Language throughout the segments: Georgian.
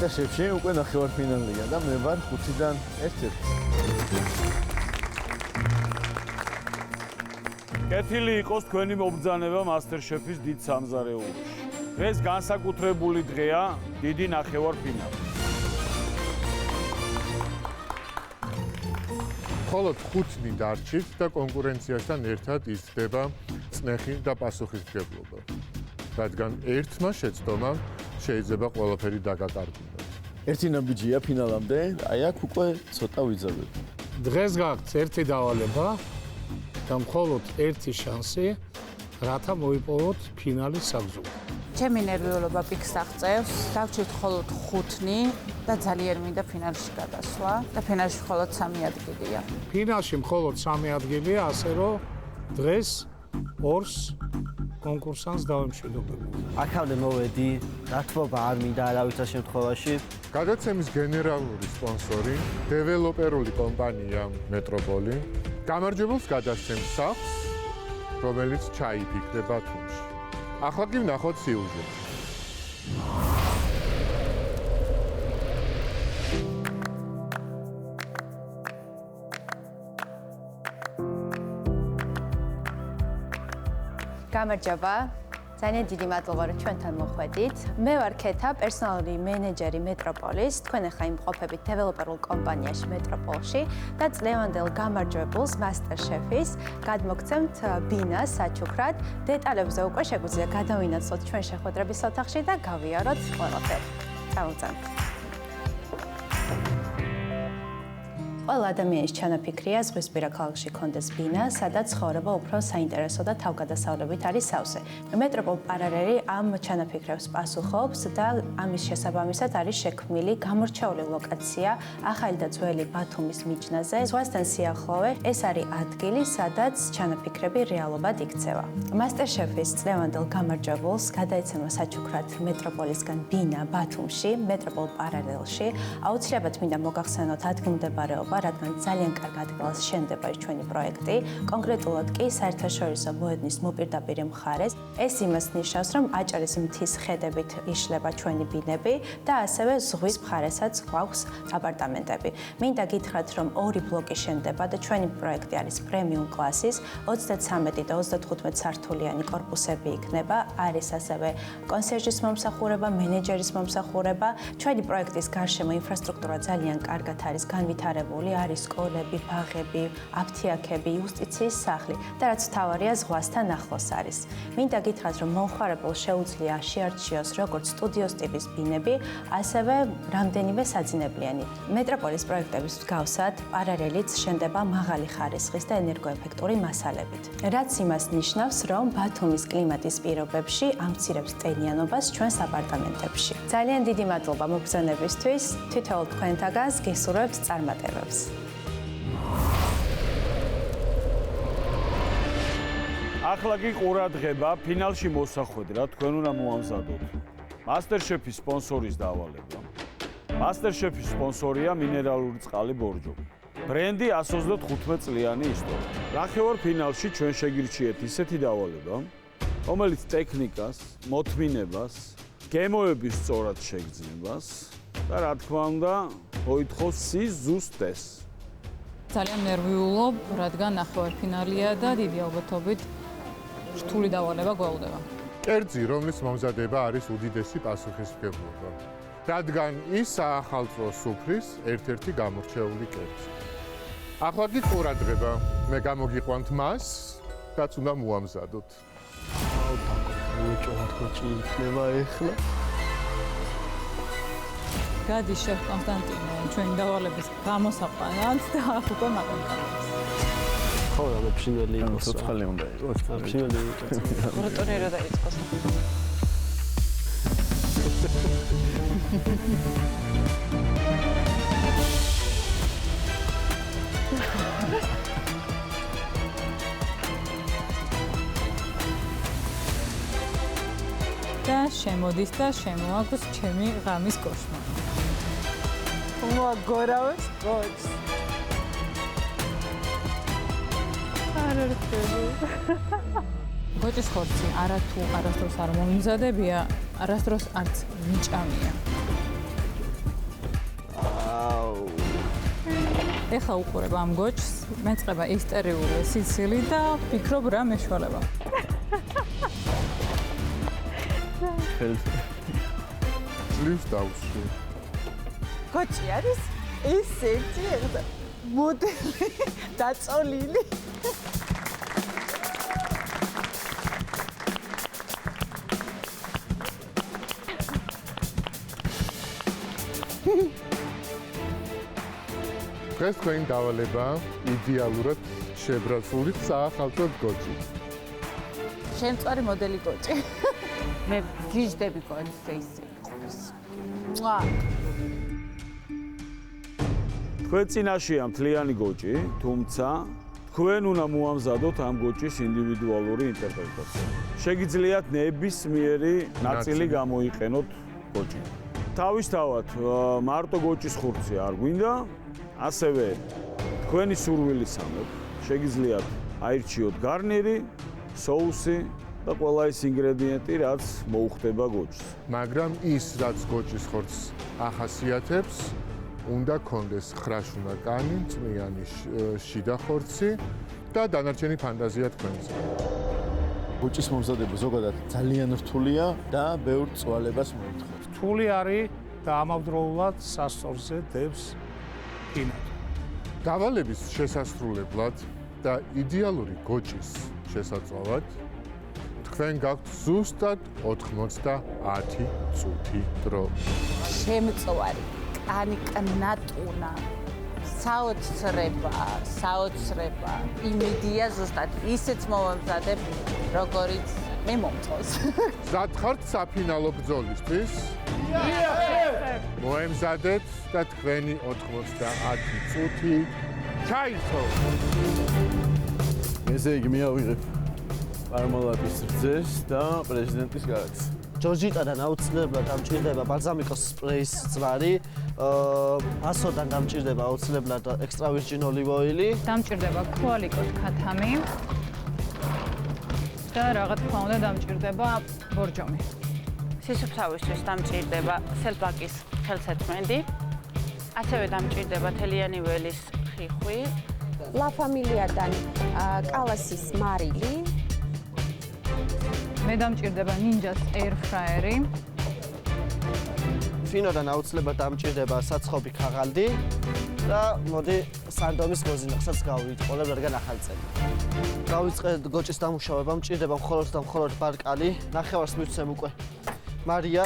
MasterChef-ში უკვე ნახევარფინალია და მე ვარ 5-დან 1-1. კეთილი იყოს თქვენი მობრძანება MasterChef-ის დიდ სამზარეულოში. დღეს განსაკუთრებული დღეა, დიდი ნახევარფინალი. მხოლოდ 5 დარჩით და კონკურენციასთან ერთად იზრდება წნეხი და პასუხისმგებლობა. რადგან ერთმა შეცდომამ შეიძლება ყველაფერი დაგაკარგუნოს. ერთი ნაბიჯია ფინალამდე, აი აქ უკვე ცოტა ვიძაბებ. დღეს გაქვთ ერთი დავალება და მხოლოდ ერთი შანსი, რათა მოიპოვოთ ფინალის საგზური. ჩემი ნერვიულობა პიკს აღწევს, დავჭირთ მხოლოდ 5 და ძალიან მინდა ფინალში გადასვლა და ფინალში მხოლოდ 3 ადგილია. ფინალში მხოლოდ 3 ადგილია, ასე რომ დღეს ორს კონკურსანტს დავემშვიდობებ. აქამდე მოვედი, რათმობა არ მინდა არავითარ შემთხვევაში. გადაცემის გენერალური სპონსორი დეველოპერული კომპანია მეტროპოლი გამარჯვებულს გადასცემს სახლს, რომელიც ჩაიფიქრება ბათუმში. ახლა კი ვნახოთ სიუჟეტი. გამარჯობა. ძალიან დიდი მადლობა, რომ ჩვენთან მოხვედით. მე ვარ ქეთა, პერსონალური მენეჯერი მეტროპოლის. თქვენ ახლა იმყოფებით დეველოპერულ კომპანიაში მეტროპოლში და წლევანდელ გამარჯვებულს MasterChef-ის გადმოგცემთ ბინას საჩუქრად. დეტალებზე უკვე შეგვიძლია გადავინაცვლოთ ჩვენ შეხვედრების ოთახში და გავიაროთ ყველაფერი. წამოწამთ. ყველა ადამიანის ჩანაფიქრია ზღვისპირა ქალაქში კონდეს ბინა, სადაც ცხოვრება უფრო საინტერესო და თავგადასავლებით არის სავსე. მეტროპოლ პარალელი ამ ჩანაფიქრებს პასუხობს და ამის შესაბამისად არის შექმნილი გამორჩეული ლოკაცია ახალი და ძველი ბათუმის მიჯნაზე. ზღვასთან სიახლოვე ეს არის ადგილი, სადაც ჩანაფიქრები რეალობად იქცევა. MasterChef-ის წლევანდელ გამარჯვებულს გადაეცემა საჩუქრად მეტროპოლისგან ბინა ბათუმში, მეტროპოლ პარალელში. აუცილებლად მინდა მოგახსენოთ ადგილმდებარეობა, რადგან ძალიან კარგ ადგილას შენდება ჩვენი პროექტი, კონკრეტულად კი საერთაშორისო მოედნის მოპირდაპირე მხარეს. ეს იმას ნიშნავს, რომ აჭარის მთის ხედებით იშლება ჩვენი ბინები და ასევე ზღვის მხარესაც გვაქვს აპარტამენტები. მინდა გითხრათ, რომ 2 ბლოკი შენდება და ჩვენი პროექტი არის პრემიუმ კლასის, 33 და 35 სართულიანი კორპუსები იქნება, არის ასევე კონსიერჟის მომსახურება, მენეჯერის მომსახურება. ჩვენი პროექტის გარშემო ინფრასტრუქტურა ძალიან კარგად არის განვითარებული. არის სკოლები, ბაღები, აფთიაქები, იუსტიციის სახლი და რაც მთავარია ზღვასთან ახლოს არის. მინდა გითხრათ, რომ მომხმარებელს შეუძლია შეარჩიოს როგორც სტუდიოს ტიპის ბინები, ასევე რამდენიმე საძინებლიანი. მეტროპოლის პროექტების მსგავსად, პარალელიც შენდება მაღალი ხარისხის და ენერგოეფექტური მასალებით. რაც იმას ნიშნავს, რომ ბათუმის კლიმატის პირობებში ამცირებს ტენიანობას ჩვენს აპარტამენტებში. ძალიან დიდი მადლობა მობრძანებისთვის, თითოეულ თქვენთაგანს გესურვებთ წარმატებებს. ახლა კი ყურადღება, ფინალში მოსახვედრა თქვენ უნდა მოამზადოთ. MasterChef-ის სპონსორის დავალება. MasterChef-ის სპონსორია მინერალური წყალი ბორჯომი. ბრენდი 125 წლიანი ისტორია. ნახევარფინალში ჩვენ შეგირჩიეთ ისეთი დავალება, რომელიც ტექნიკას, მოთმინებას, გემოების სწორად შეგრძნებას და რა თქმა უნდა, მოითხოვს სიზუსტეს ტესტს. ძალიან ნერვიულობ, რადგან ნახევარფინალია და დიდი ალბათობით რთული დავალება გველდება. კერძი, რომლის მომზადება არის უდიდესი პასუხისმგებლობა. რადგან ის საახალწლო სუფრის ერთ-ერთი გამორჩეული კერძი. ახლა კი ყურადღება, მე გამოგიყვანთ მას, რაც უნდა მოამზადოთ. უჭოხოჭი იქნება ეხლა. გადის შეფ კონსტანტინე ჩვენი დავალების გამოსაყვანად და აქ უკვე მაგალითად. ხო, რა ფშინელი იყოს. ცოცხალი უნდა იყოს. ფშინელი იყოს. როტორი რა დაიწყოს. და შემოდის და შემოაქვს ჩემი ღამის კოშმა. მოაგორავებს გოჩს. გოჩის ხორცი არასდროს არ მომზადებია, არასდროს არც მიჭამია. ეხლა უყურებ ამ გოჩს, მეწყება ისტერიული სიცილი და ვფიქრობ რა მეშველება. ძლივს დავსვი. გოჩი არის ესეთი ეხლა მოდელი დაწოლილი. დღეს თქვენი დავალება იდეალურად შებრაცული საახალწლო გოჩი. შემწვარი მოდელი გოჩი. მე გიждები გოჩს ისე იყოს. მუა. თქვენ წინაშეა მთლიანი გოჭი, თუმცა თქვენ უნდა მოამზადოთ ამ გოჭის ინდივიდუალური ინტერპრეტაცია. შეგიძლიათ ნებისმიერი ნაწილი გამოიყენოთ გოჭი. თავისთავად მარტო გოჭის ხურცი არ გვინდა, ასევე თქვენი სურვილისამებრ შეგიძლიათ აირჩიოთ გარნირი, соуსი და ყველა ის ინგრედიენტი, რაც მოუხდება გოჭს. მაგრამ ის, რაც გოჭის ხორცს ახასიათებს, უნდა კონდეს ხრაშუნა კანი, წვნიანი შიდა ხორცი და დანარჩენი ფანტაზია თქვენზე. გოჭის მომზადება ზოგადად ძალიან რთულია და ბევრ წვალებას მოითხოვს. რთული არის და ამავდროულად სასწორზე დევს ფინალი. დავალების შესასრულებლად და იდეალური გოჭის შესაძლებლად თქვენ გაქვთ ზუსტად 90 წუთი დრო. შემწვარი კანი კნატუნა საოცრება იმედია ზუსტად ისეც მომამზადებ როგორიც მე მომწონს მზად ხართ საფინალო ბრძოლისთვის? მოემზადეთ და თქვენი 90 წუთი ჩაითო. ესე იგი მიავიღებ პარმალატის რძეს და პრეზიდენტის გარაკს. ჯორჯიტადან აუცილებლად დამჭირდება ბალზამიკოს სპრეის ძვარი, ასოდან დამჭირდება აუცილებლად ექსტრა ვირჯინ ოლივოილი. დამჭირდება ქუალიკოს ქათამი და რაღაც თქმა უნდა დამჭირდება ბორჯომი. სისუფთავისთვის დამჭირდება სელბაკის ხელსაწყმენდი, ასევე დამჭირდება თელიანი ველის ხიხვი, ლა ფამილიადან კალასის მარილი. მე დამჭირდება ნინჯას ეირფრაერი. ფინოდან აუცილებლად დამჭირდება საცხობი ქაღალდი და მოდი სანდომის გოზინახსაც გავიტყოლებ, რადგან ახალი წელი. გავიწყეთ გოჭის დამუშავება, მჭირდება მხოლოდ და მხოლოდ ბარკალი. ნახევარს მივცემ უკვე მარია.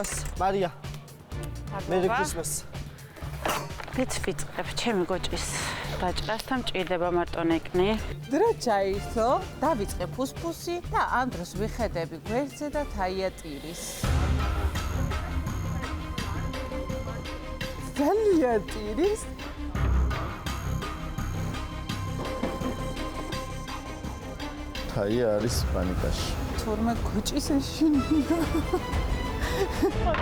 Merry Christmas. ვიწყებ ჩემი გოჭის დაჭრას და მჭირდება მარტო ნეკნი. დრო ჩაისო, დავიწყებ ფუსფუსი და ამ დროს ვიხედები გვერდზე და თაიატირის. თაიატირის თაია არის პანიკაში. თურმე გოჭის ეშინია.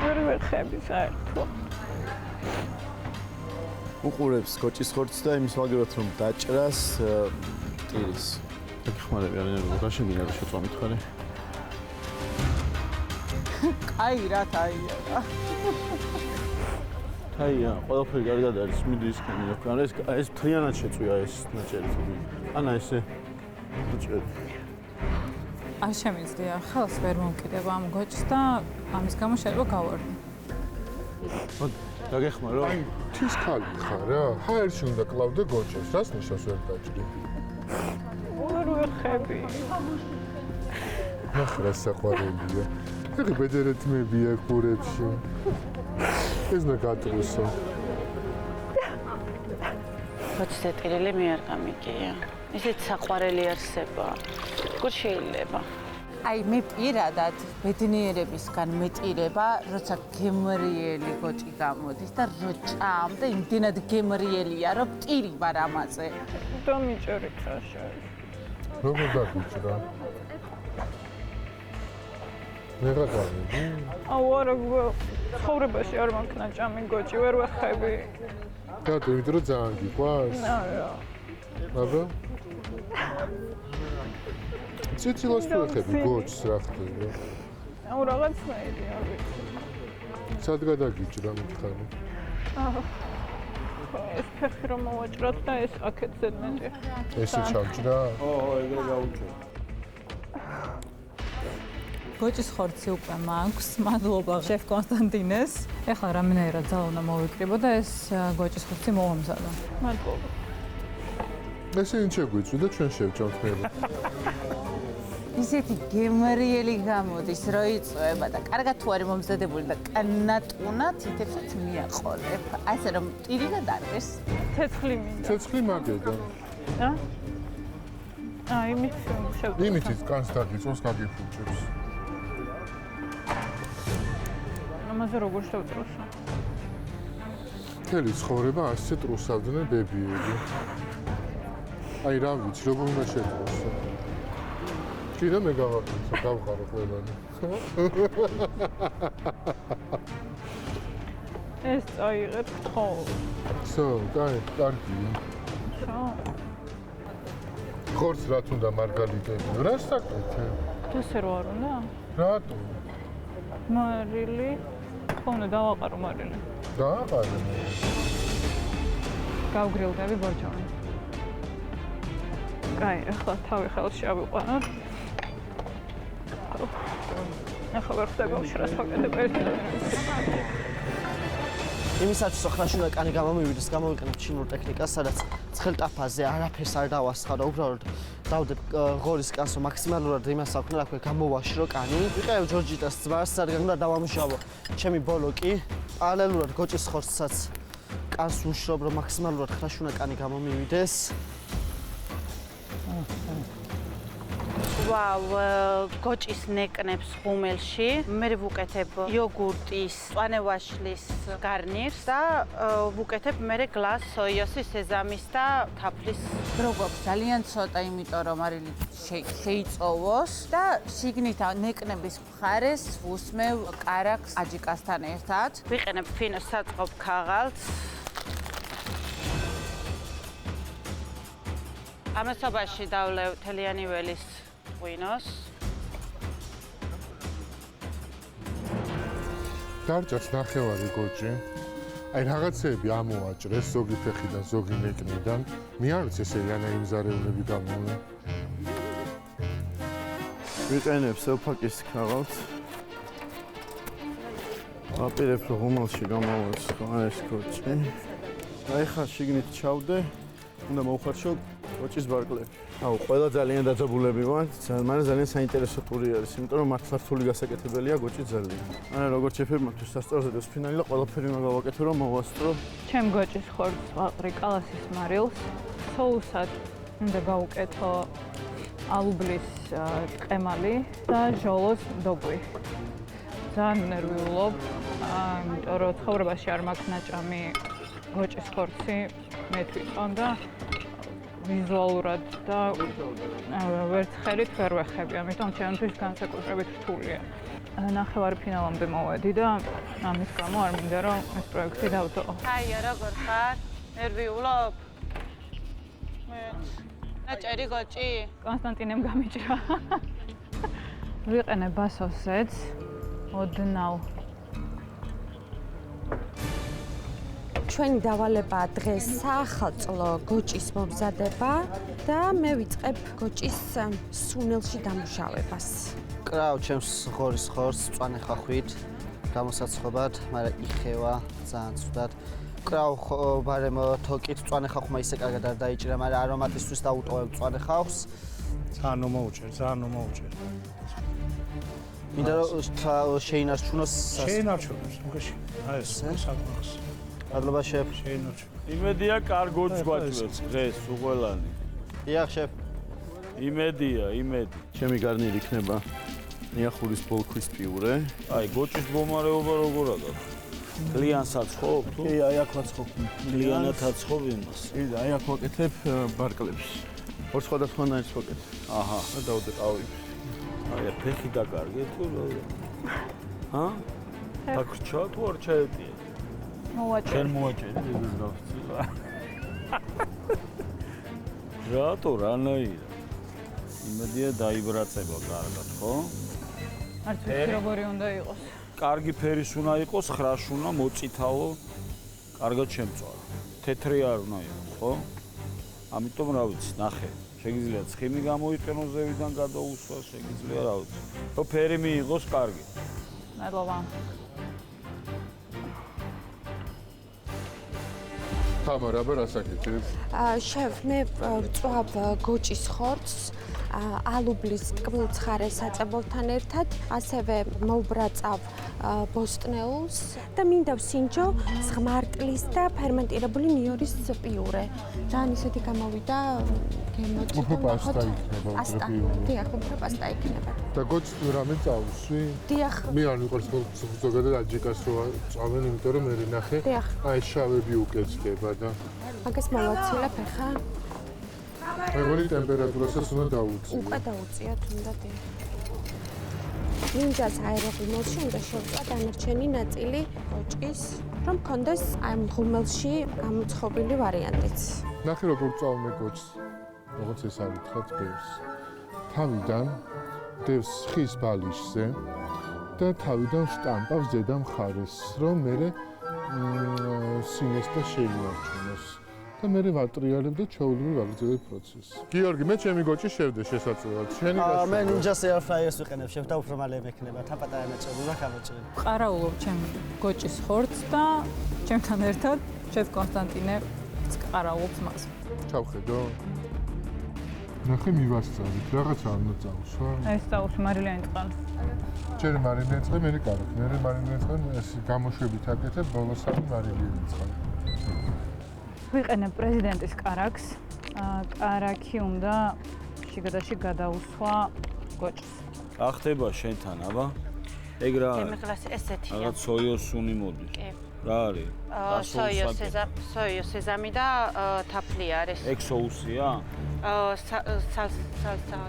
ვერ ვეხები საერთოდ. უყურებს გოჭის ხორცს და იმის მაგერად რომ დაჭრას ტირის. გეხმარები არიან რა შეგინდა შეწვა მითხარი? კაი რა თაია რა. თაია, ყველაფერი კარგად არის, მიდი ისქენი რა ქვია. ეს მთლიანად შეწვია ეს ნაჭერი. ანა ესე ნაჭერი. არ შემიძლია ხელს ვერ მომკიდება ამ გოჭს და ამის გამო შეიძლება გავარდნი. გაგეხმარო? აი, თის ხალი ხარ რა? ჰაერში უნდა კლავდე გოჭოს, რას ნიშნავს ვერ დაჭრი? ვერ ვეხები. ნახე რა საყვარელია. ეხი ბედერეთმებია ყურებში. ეს ნა გატრუსო. გოჭზე ტირილი მე არ გამიგია. ისეთ საყვარელი არსება. როგორ შეიძლება? აი მე პირადად ბედნიერებისგან მეტირება, როცა გემრიელი გოჭი გამოდის და როჭამ და იმდენად გემრიელია, რომ ტირი ვარ ამაზე. დამიჭერით რაშა. როგორ დაგიჭრა? მერა გამიდი. აუ არა ცხოვრებაში არ მაქვს ჭამი გოჭი, ვერ ვეხები. და იმიტომ რომ ძალიან გიყვარს? არა. აბა? ციცილოს თუ ეხები გოჭს რა ხდება? აუ რაღაცნაირი არ ვიცი. სად გადაგიჭრა მითხარი? ეს ფეხი რომ მოვაჭროთ და ეს აქეთ ზედმეტი. ესე ჩავჭრა? ეგრე გავუჭერ. გოჭის ხორცი უკვე მაქვს. მადლობა შეფ კონსტანტინეს. ეხლა რამენერად ძალა უნდა მოვიკრიბო და ეს გოჭის ხორცი მოვამზადო. მადლობა. ესენი შეგვიწვი და ჩვენ შევჭამთ მე. ისეთი გემრიელი გამოდის, რომ იწובה და კარგად თუ არის მომზადებული და კანატუნა თითებსაც მიაყოლებ. ასე რომ ტირი და დარბეს. ცეცხლი მინდა. ცეცხლი მაგედა. იმით შევდო. იმითიც კანს დაგიწოს გაგიფუჭებს. ამაზე როგორ შევწროსო? მთელი ცხოვრება ასე ტრუსავდნენ ბებიები. აი რა ვიცი, როგორ უნდა შეტრუსო. კიდე მე გავყარო ყველანი. ეს წაიღეთ ხო? სო, კარგია. ხორცს რა თუნდა მარგალიტები? რა საკეთე? ესე რო არ უნდა? რატო? მარილი. ხო უნდა დავაყარო მარილი. დააყარე. გავგრილდები ბორჯომი. კაი, ახლა თავი ხელში ავიყვანოთ. ახლა ვერ ხდება უშრას ვაკეთებ ერთად. იმისაც ხრაშუნა კანი გამომივიდეს, გამოვიყენებ ჩინურ ტექნიკას, სადაც ცხელ ტაფაზე არაფერს არ დავასხავ და უბრალოდ დავდებ ღორის კანს, რომ მაქსიმალურად იმას აქვნა, რა ქვია, გამოვაშრო კანი. ვიყევ ჯორჯიტას ძმას, რადგან უნდა დავამუშავო ჩემი ბოლოკი. პარალელურად გოჭის ხორცსაც კანს უშრობ, რომ მაქსიმალურად ხრაშუნა კანი გამომივიდეს. ვაუ, გოჭის ნეკნებს ხუმელში. მე ვუკეთებ იოგურტის, მწვანე ვაშლის გარნირს და ვუკეთებ მე გლას სოიოსის, სეზამის და თაფლის. დრო გვაქვს ძალიან ცოტა, იმიტომ რომ მარილი შეიწოვოს და შიგნით ნეკნების მხარეს ვუსმევ კარაქს აჯიკასთან ერთად. ვიყენებ ფინოს საწყობ ქაღალდს. ამასობაში დავლევ თელიანი ველის ღვინოს. დარჭაც ნახევარი გოჭი. აი რაღაცეები ამოაჭრეს ზოგი ფეხიდან, ზოგი ნეკნიდან. მე არ ვიცი ესე რანა იმზარეულები გამოვლენ. ვიყენებ სელფაკის ქაღალდს. ვაპირებ რომ ღუმელში გამოვაქვს ეს გოჭი. აი ხა შიგნით ჩავდე, უნდა მოვხარშო გოჭის ბარკლები. აუ, ყველა ძალიან დაძაბულები ვართ, მაგრამ ძალიან საინტერესო ტური არის, იმიტომ რომ მართლა რთული გასაკეთებელია გოჭი ძალიან. ანუ როგორც შეფერმებთ სასწორზედოს ფინალი და ყველაფერი უნდა გავაკეთო, რომ მოვასწრო. ჩემ გოჭის ხორცს ვაყრი კალასის მარილს. соусად უნდა გავუკეთო ალუბლის ყემალი და ჟოლოს დოგვი. ძალიან ნერვიულობ, იმიტომ რომ ცხოვრებაში არ მაქვს ნაჭამი გოჭის ხორცი, მე თვითონ და ვიზუალურად და ვერცხელით ვერ ვეხები, ამიტომ ჩემთვის განსაკუთრებით რთულია. ნახევარი ფინალამდე მოვედი და ამის გამო არ მინდა რომ ეს პროექტი დავდო. აია, როგორ ხარ? ნერვიულობ? ნაჭერი გოჭი? კონსტანტინემ გამიჭრა. ვიყენებ ბასოსets, ოდნავ. ჩვენი დავალებაა დღეს საახალწლო გოჭის მომზადება და მე ვიწყებ გოჭის სუნელში დამუშავებას. კრავ ჩემს ღორის ხორცს მწვანე ხახვით, გამოსაცხობად, მაგრამ იხევა ძალიან ცუდად. კრავ ბარემ თოკით მწვანე ხახვმა ისე კარგად არ დაიჭირა, მაგრამ არომატისთვის დაუტოვებ მწვანე ხახვს. ძალიან მომაუჭერ, ძალიან მომაუჭერ. მინდა რომ შეინარჩუნოს. შეინარჩუნოს, მგეში. აი ეს საკმაქვს. მადლობა შეფ. შეინარჩუნო. იმედია კარგოც გვაჭრეს დღეს უყველანი. დიახ შეფ. იმედია. ჩემი გარნირი იქნება ნიახურის ბოლქვის პიურე. აი, გოჭის მდგომარეობა როგორ აქვს? კლიან საცხობ თუ? კი, აი აქ ვაცხობ. კლიანად აცხობ იმას. კი, აი აქ ვაკეთებ ბარკლებს. ორ სხვადასხვანაირს ვაკეთებ. აჰა, და დავდე ყავი. აი, ფეხი დაკარგე თუ რა? ჰა? დაგრჩა თუ არ ჩაეტია? მოვაჭრე. შენ მოვაჭრე ეს გავხსნი. რატო რანაირად? იმედია დაიბრაცება კარგად, ხო? არც ვიცი როგორი უნდა იყოს. კარგი ფერის უნდა იყოს, ხრაშუნა, მოწითალო, კარგად შემწვარო. თეთრი არ უნდა იყოს, ხო? ამიტომ რა ვიცი, ნახე. შეგიძლია ცხიმი გამოიყენოს ზევიდან გადაუსვა, შეგიძლია რა ვიცი. რომ ფერი მიიღოს კარგი. მადლობა. თამარ, აბა რა საკეთებ? შევ, მე ვწვავ გოჭის ხორცს, ალუბლის კბილ-ცხარე საწებელთან ერთად, ასევე მოვბრაწავ ბოსტნეულს და მინდა ვსინჯო ზღმარტლის და ფერმენტირებული ნიორის პიურე. ძალიან ისეთი გამოვიდა გემოწი. უფრო პასტა იქნება, პასტა. დიახ, უფრო პასტა იქნება. და გოჭს რამე წავსვი? დიახ. მე არ მიყვარს ზოგადად აჯიკას რო წავენ, იმიტომ რომ მე ნახე, აი შავები უკეთდება და მაგას მოვაცილებ ახლა. მეგონი ტემპერატურასაც უნდა დაუწიო. უკვე დაუწიოთ, უნდა დიახ. მინდას აეროღუმელში უნდა შევწვა დანარჩენი ნაწილი გოჭის, რომ მქონდეს აი ღუმელში გამოცხობილი ვარიანტიც. ნახე როგორ წავმე გოჭს, როგორც ეს არის თხაც ბევრს. თავიდან დევს ხის ბალიშზე და თავიდან შტამპავს ზედა მხარეს, რომ მე სინესტა შეიმარჩუნოს. და მე ვატრიალებ და ჩაუვლივ ვაგრძელებ პროცესს. გიორგი, მე ჩემი გოჭი შევდე შესაძლებლად. შენი გაშუქება. მე ნინჯას air fryers ვიყენებ, შევ და უფრო მალე მექნება, თაპატარა მეწოდი და გამოჭრე. ყარაულობ ჩემი გოჭის ხორცს და ჩემთან ერთად შევ კონსტანტინე ყარაულობს მას. ჩავხედო. ნახე მივასწავლით, რაღაცა უნდა წავსვა. ეს წავსვი მარილიანი წყალი. ჯერ მარილიანი წყალი, მე კარგი, მე მარილიანი წყალი ეს გამოშვებით აკეთებ, ბოლოს არის მარილიანი წყალი. ვიყენებ პრეზიდენტის კარაქს. კარაქი უნდა შიგადაში გადაუსვა გოჭს. რა ხდება შენთან, აბა? ეგ რა არის? ემიღლას ესეთია. რაღაც სოიოსუნი მოდის. კი. რა არის? სოიო სეზამი და თაფლი არის. ეგ соусია?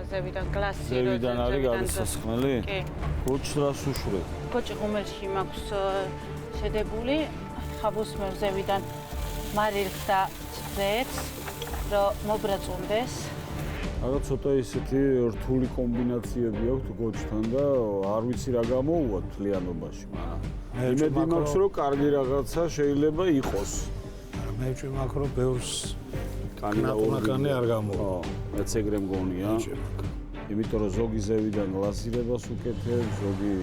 ზევიდან გლასი. ზევიდან არის გადასასხმელი? კი. გოჭს რას უშვრებ? გოჭი ღუმელში მაქვს შედებული, ხაბუს მევზევიდან მარილს და წვეთს, რომ მობრაწუნდეს. რაღაც ცოტა ისეთი რთული კომბინაციები აქვს გოჭთან და არ ვიცი რა გამოუვა თლიანობაში, მაგრამ იმედი მაქვს რომ კარგი რაღაცა შეიძლება იყოს. მე ვჭი მაქვს რომ ბევრს კანი არ გამოვა. მეც ეგრე მგონია. იმიტომ რომ ზოგი ზევიდან ლაზირებას უკეთებს, ზოგი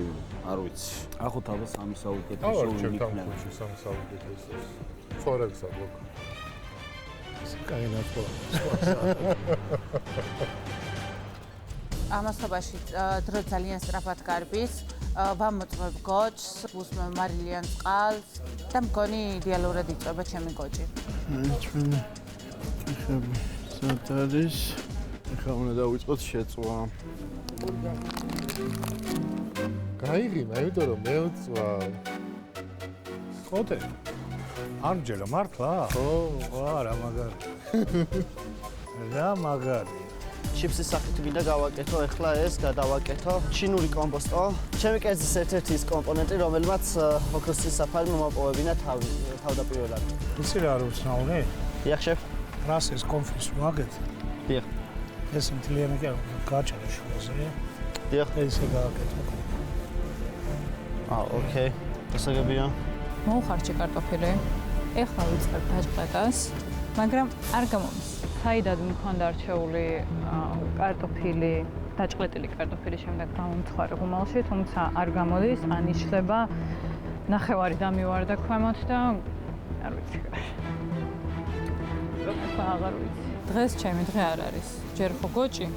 არ ვიცი. ახოთ აბა სამი საუკეთესო იქნება. სამი საუკეთესო. ხორექს აბა. კაინად ყოლა. ამასობაში დრო ძალიან სწრაფად გარბის, ვამოწმებ გოჭს, ვუსმევ მარილიან წყალს და მგონი იდეალურად იწვება ჩემი გოჭი. ჩვენი ხები სად არის? ახლა უნდა დავიწყოთ შეწვა. გაიღიმა, იმიტომ რომ მე ვწვავ. ხოთე. არ მჯერა მართლა? ხო, რა მაგარი. რა მაგარი. ჩიფსის სახით მინდა გავაკეთო, ახლა ეს გადავაკეთო. ჩინური კომპოსტო. ჩემი კერძის ერთ-ერთი ის კომპონენტი, რომელმაც ოქროსის საფარი მომაპოვებინა თავდაპირველად. ისი რა არის უცნაური? დიახ, შეფ. რას ეს კონფის ვაგეთ? დიახ. ეს მთლიანი კი გააჩერე შუაზე. დიახ. ესე გააკეთო. ოკეი. გასაგებია. მოუხარჭი კარტოფილი. ეხლა ვიწყებ დაჭყეტას, მაგრამ არ გამომის. საიდად მქონდა რჩეული კარტოფილი, დაჭყლეტილი კარტოფილი შემდეგ გამომცხარე ღუმელში, თუმცა არ გამოდის, ან იშლება ნახევარი დამივარდა ქვემოთ და არ ვიცი. ახლა აღარ ვიცი. დღეს ჩემი დღე არ არის. ჯერ ხო გოჭი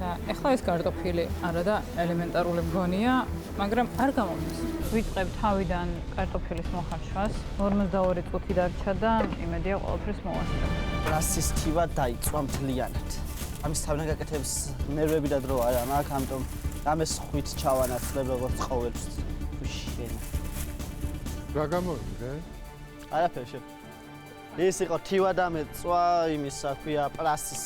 და ეხლა ეს კარტოფილი არა და ელემენტარული მგონია, მაგრამ არ გამომდის. ვიწყებ თავიდან კარტოფილის მოხარშვას. 42 წუთი დარჩა და იმედია ყველაფერს მოვასწრებ. პრასის თივა დაიწვა მთლიანად. ამის თავიდან გაკეთების ნერვები და დრო არა მაქვს, ამიტომ ამას ხვით ჩავანაცვლებ როგორც ყოველთვის. შენ. რა გამოვიდა? არაფერი შე. ეს იყო თივა და მეწვა, იმის საქვია პრასის.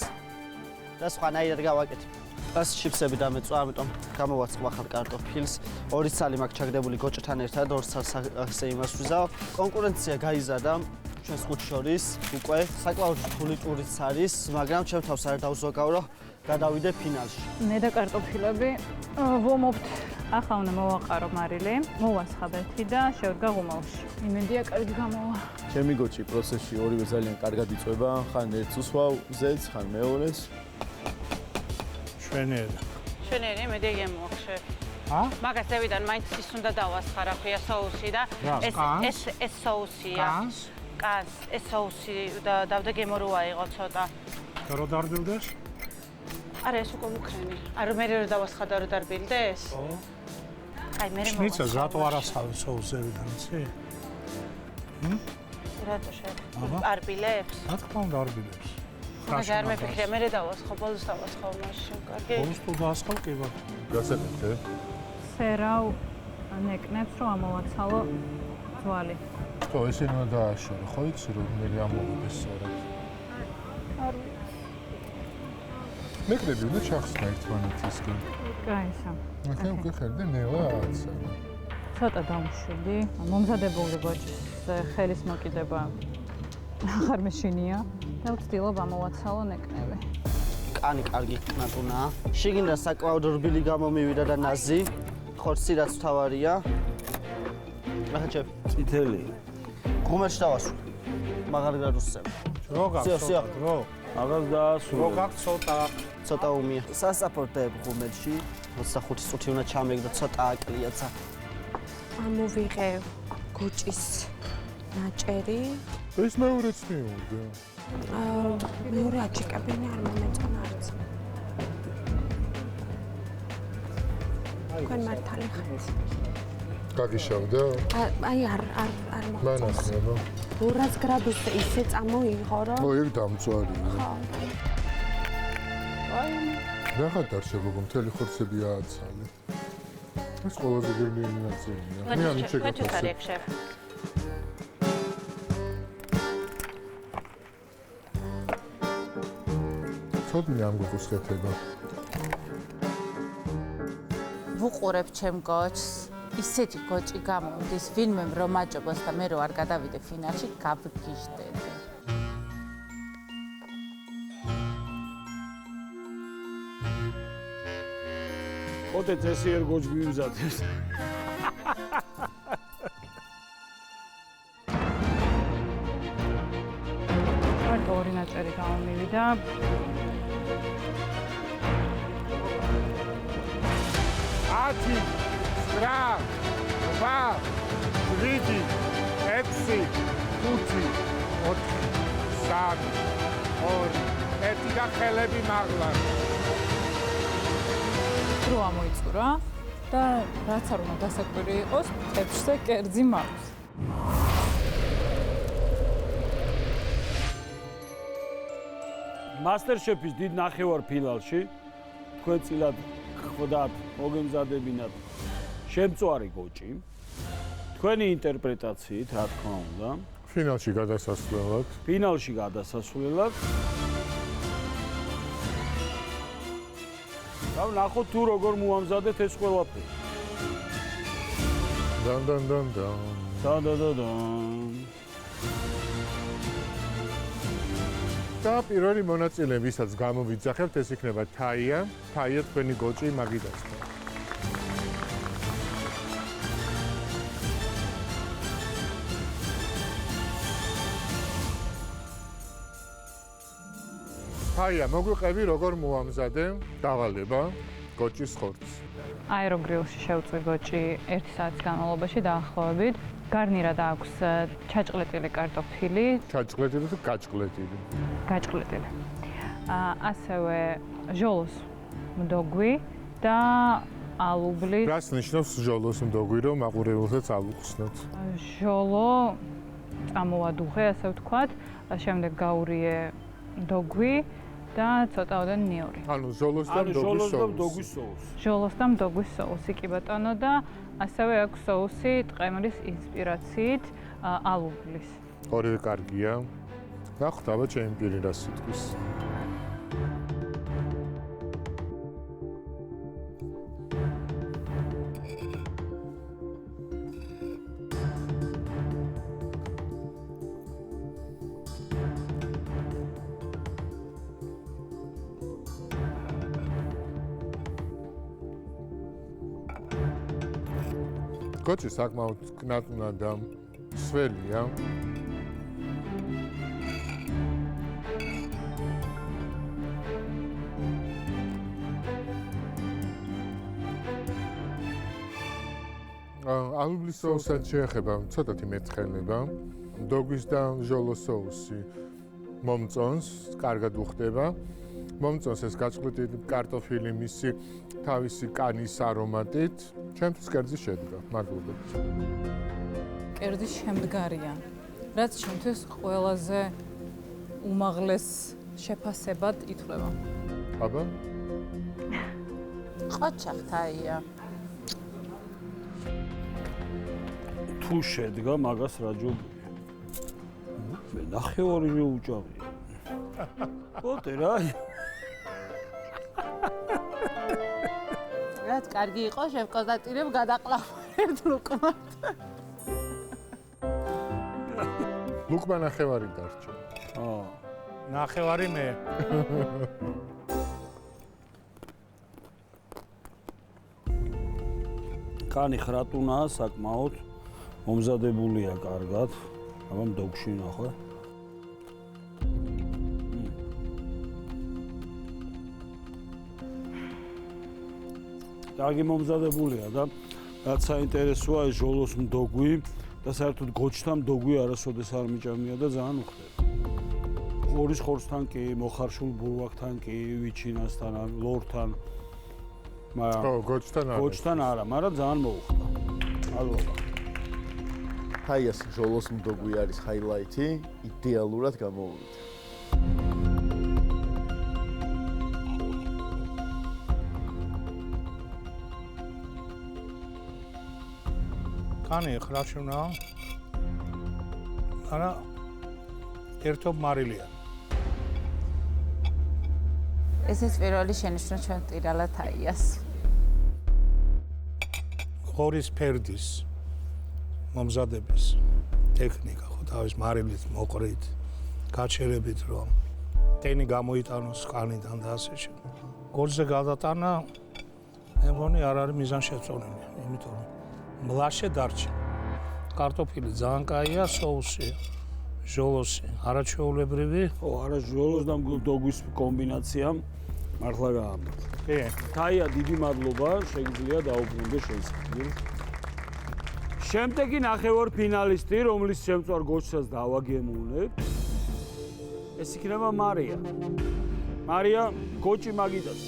და სხვანაირად გავაკეთებ. პრას ჩიფსები დამეწვა, ამიტომ გამოვაცხვა ახალ კარტოფილს. 2 ცალი მაქვს ჩაგდებული გოჭთან ერთად, 2 ცალს ასე იმას ვიზავ. კონკურენცია გაიზარდა ჩვენს ხუთს შორის. უკვე საკმაოდ რთული ტურიც არის, მაგრამ ჩემ თავს არ დავზოგავ, რომ გადავიდე ფინალში. მე და კარტოფილები ვომობთ ახლა უნდა მოვაყარო მარილი, მოვასხაბეთი და შევდგა ღუმელში. იმედია კარგი გამოვა. ჩემი გოჩი პროცესში ორივე ძალიან კარგად იწვება, ხან ერთს უსვავ ზეთს, ხან მეორეს. შვენიერი. შვენიერი, მე დეგე მოახშე. მაგას ზევიდან მაინც ის უნდა დავასხა, რა ქვია, соуსი და ეს соусია. კანს, ეს соуსი და დავდე გემოროა იყო ცოტა. და რო დარბილდეს? არა, ეს უკვე მუქრენი. არა, მე რო დავასხა და რო დარბილდეს? ხო. აი, მე მოვასხა. შნიცელს რატო არ ასხავი соуს ზევიდან, იცი? რატო არბილებს? რა თქმა უნდა არბილებს. მაგ არ მეფიქრია, მე დავასხა, ბოლოს დავასხავ მაშინ, კარგი? ბოლოს თუ დაასხავ, კი ბატონო. გასაგებია. სერავ ნეკნებს რომ ამოვაცალო ძვალი. ხო, ესენი უნდა დააშორო, ხო იცი რომ მე ამოვიდეს სწორად. არ მეკრები უნდა ჩახსნა ერთმანეთისგან. კაისა. ახლა უკვე ხედე ნელაცა. ცოტა დამშვიდი. მომზადებული გოჭის ხელის მოკიდება აღარ მეშინია და ვცდილობ ამოვაცალო ნეკნები. კანი კარგი ნატუნაა. შიგნით საკმაოდ რბილი გამომივიდა და ნაზი. ხორცი რაც თავარია. ახლა ჩემ წითელი. ღუმელში დავასვი. მაგარ გრადუსზე. რო გაქვს რო აღარ დაასრულე. რო გაქვს ცოტა უმია. სასაპორტებ ღუმელში 25 წუთი უნდა ჩამეგდო, ცოტა აკლიაცა. ამოვიღე გოჭის ნაჭერი. ეს მეორეც მიუღია. მეორე აჭიკებინი არ მომეწონა არც. თქვენ მართალი ხართ. გაგიშავდა? აი არ მან მოწონს. ახსნება. 200 გრადუსზე ისე წამოიღო რომ. ო, ეგ დამწვარია. ხო. აი რა დარჩება მთელი ხორცები ააცალე. ეს ყველაზე გერნიანი ნაწილია. მე ამ შეგაფასე. ცოტნე ამ გოგოს ხეთება. ვუყურებ ჩემ გოჩს. ისეთი გოჭი გამომდის, ვინმე რომ მაჭობოს და მე რო არ გადავიდე ფინალში, გავგიჟდები. ოდე წესიერ გოჭ მიუზადეს. მარტო ორი ნაწერი გამომივიდა. ათი, რა, ვა, რიდი, ექვსი, ხუთი, ოთხი, სამი, ორი, ერთი და ხელები მაღლა. დრო ამოიწურა და რაც არ უნდა დასაკვირი იყოს, ტეპშზე კერძი მაქვს. მასტერშეფის დიდ ნახევარ ფინალში თქვენ წილად ხვდათ მოგემზადებინათ შემწვარი გოჭი. თქვენი ინტერპრეტაციით, რა თქმა უნდა, ფინალში გადასასვლელად. ფინალში გადასასვლელად. და ნახოთ თუ როგორ მოამზადეთ ეს ყველაფერი. და. და პირველი მონაწილე, ვისაც გამოვიძახებთ, ეს იქნება თაია. თაია თქვენი გოჭი მაგიდასთან. თაია, მოგვიყევი როგორ მოამზადე დავალება გოჭის ხორცს. აეროგრილში შევწვი გოჭი 1 საათის განმავლობაში დაახლოებით. გარნირად აქვს ჩაჭყლეტილი კარტოფილი. ჩაჭყლეტილი თუ გაჭყლეტილი? გაჭყლეტილი. ასევე ჟოლოს მდოგვი და ალუბლის. რას ნიშნავს ჟოლოს მდოგვი, რომ მაყურებელსაც ავუხსნათ? ჟოლო წამოვადუღე, ასე ვთქვათ, შემდეგ გაურიე მდოგვი და ცოტაოდენ ნიორი. ანუ ჟოლოს და მდოგვის соуს. ჟოლოს და მდოგვის соуსი კი ბატონო და ასევე აქვს соуსი ტყემლის ინსპირაციით ალუბლის. ორივე კარგია. ნახოთ აბა ჩემი პირი რა სიტყვის. გოჭი საკმაოდ კნატუნა და სველია. ალუბლის соуსაც შეეხება ცოტათი მეცხელება. დოგვის და ჟოლოს соуსი მომწონს, კარგად უხდება. მომწონს ეს გაჭყლიტი კარტოფილი მისი თავისი კანის არომატით. ჩემთვის კერძი შედგა, მადლობა. კერძი შემდგარია, რაც ჩემთვის ყველაზე უმაღლეს შეფასებად ითვლება. აბა? ყოჩახთაია. თუ შედგა მაგას რა ჯობია. მე ნახევარი უჭავია. პოტე რა. რაც კარგი იყო, შევკონსტატირებ გადაყლავ ერთ ლუკმად. ლუკმა ნახევარი დარჩა. ნახევარი მე. კანი ხრატუნაა საკმაოდ. მომზადებულია კარგად. აბა მდოგში ნახე. კარგი მომზადებულია და რაც საინტერესოა ეს ჟოლოს მდოგვი და საერთოდ გოჩთან მდოგვი არასოდეს არ მიჭამია და ძალიან უხდება. ღორის ხორცთან კი, მოხარშულ ბურვაკთან კი, ვიჩინასთან, ლორთან. მაგრამ გოჩთან არა, მაგრამ ძალიან მოუხდა. მადლობა. ჰაიას ჟოლოს მდოგვი არის ჰაილაითი, იდეალურად გამოვიდა. კანი ხრაშუნა. არა ერთობ მარილია. ესეც პირველი შენიშვნა ჩვენ ტირალად აიას. ღორის ფერდის მომზადების ტექნიკა ხო თავის მარილით მოყრით, გაჩერებით რომ ტენი გამოიტანოს კანიდან და ასე შემდეგ. გორზე გადატანა მე მგონი არ არის მიზანშეწონილი, იმიტომ რომ მლაშე დარჩა. კარტოფილი ძალიან კაია, соуსი, ჟოლოსი, არაჩვეულებრივი. ხო, არა ჟოლოს და დოგვის კომბინაცია მართლა გაამბობ. კი. თაია, დიდი მადლობა, შეგიძლია დაუბრუნდე შეიძლება. შემდეგი ნახევარფინალისტი, რომლის შემწვარ გოჩსაც დავაგემოვნებ, ეს იქნება მარია. მარია, გოჩი მაგიდას.